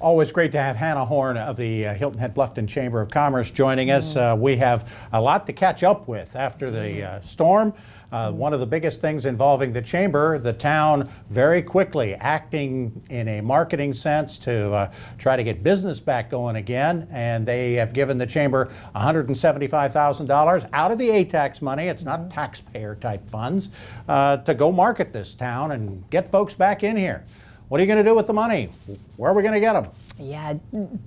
Always great to have Hannah Horne of the Hilton-Bluffton Chamber of Commerce joining us. We have a lot to catch up with after the storm. One of the biggest things involving the chamber, the town very quickly acting in a marketing sense to try to get business back going again. And they have given the chamber $175,000 out of the A-tax money, it's not taxpayer type funds, to go market this town and get folks back in here. What are you going to do with the money? Where are we going to get them? Yeah,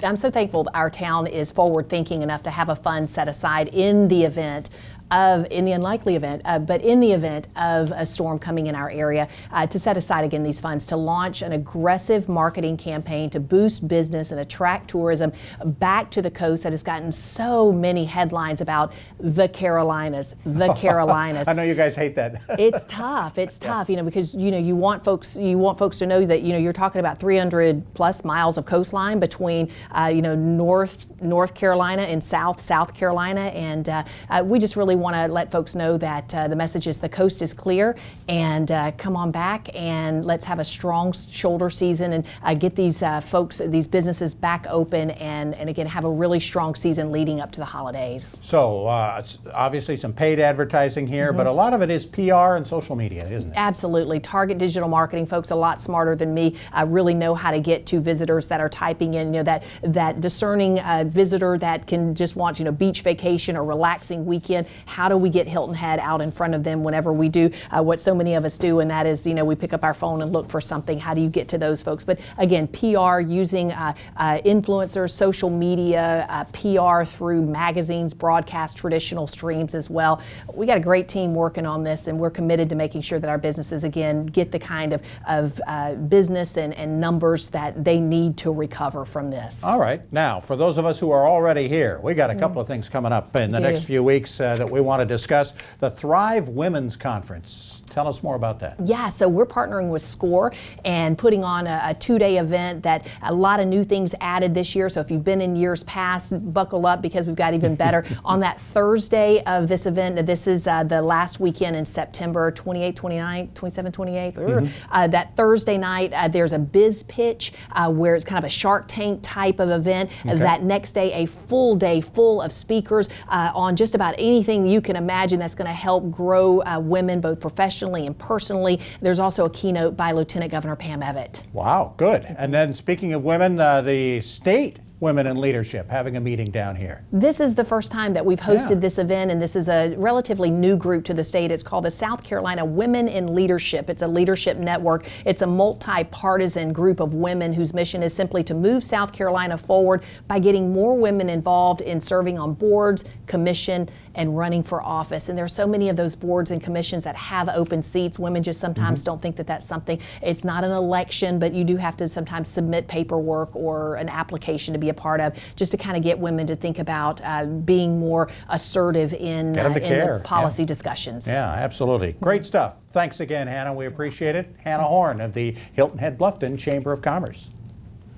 I'm so thankful that our town is forward thinking enough to have a fund set aside in the event of, in the unlikely event, but in the event of a storm coming in our area, to set aside again these funds to launch an aggressive marketing campaign to boost business and attract tourism back to the coast that has gotten so many headlines about the Carolinas, the Carolinas. I know you guys hate that. It's tough. It's tough, you know, because you want folks to know that you're talking about 300 plus miles of coastline between North Carolina and South Carolina, and we just really want to let folks know that the message is the coast is clear, and come on back and let's have a strong shoulder season and get these folks, these businesses back open, and again have a really strong season leading up to the holidays. So it's obviously some paid advertising here, but a lot of it is PR and social media, isn't it? Absolutely. Target digital marketing folks a lot smarter than me really know how to get to visitors that are typing in, that discerning visitor that can just want beach vacation or relaxing weekend. How do we get Hilton Head out in front of them whenever we do what so many of us do, and that is, we pick up our phone and look for something. How do you get to those folks? But again, PR using influencers, social media, PR through magazines, broadcast, traditional streams as well. We got a great team working on this, and we're committed to making sure that our businesses, again, get the kind of business and numbers that they need to recover from this. All right. Now, for those of us who are already here, we got a couple of things coming up in the next few weeks that we want to discuss. The Thrive Women's Conference. Tell us more about that. Yeah, so we're partnering with SCORE and putting on a two-day event that a lot of new things added this year. So if you've been in years past, buckle up because we've got even better. On that Thursday of this event, this is the last weekend in September, 28, 29, 27, 28. That Thursday night, there's a biz pitch where it's kind of a Shark Tank type of event. Okay. That next day, a full day full of speakers on just about anything you can imagine that's going to help grow women both professionally and personally. There's also a keynote by Lieutenant Governor Pam Evett. Wow, good. And then speaking of women, the state Women in Leadership having a meeting down here. This is the first time that we've hosted this event, and this is a relatively new group to the state. It's called the South Carolina Women in Leadership. It's a leadership network. It's a multi-partisan group of women whose mission is simply to move South Carolina forward by getting more women involved in serving on boards, commission, and running for office. And there are so many of those boards and commissions that have open seats. Women just sometimes don't think that that's something. It's not an election, but you do have to sometimes submit paperwork or an application to be a part of, just to kind of get women to think about being more assertive in the policy discussions. Yeah, absolutely. Great stuff. Thanks again, Hannah. We appreciate it. Hannah Horne of the Hilton-Bluffton Chamber of Commerce.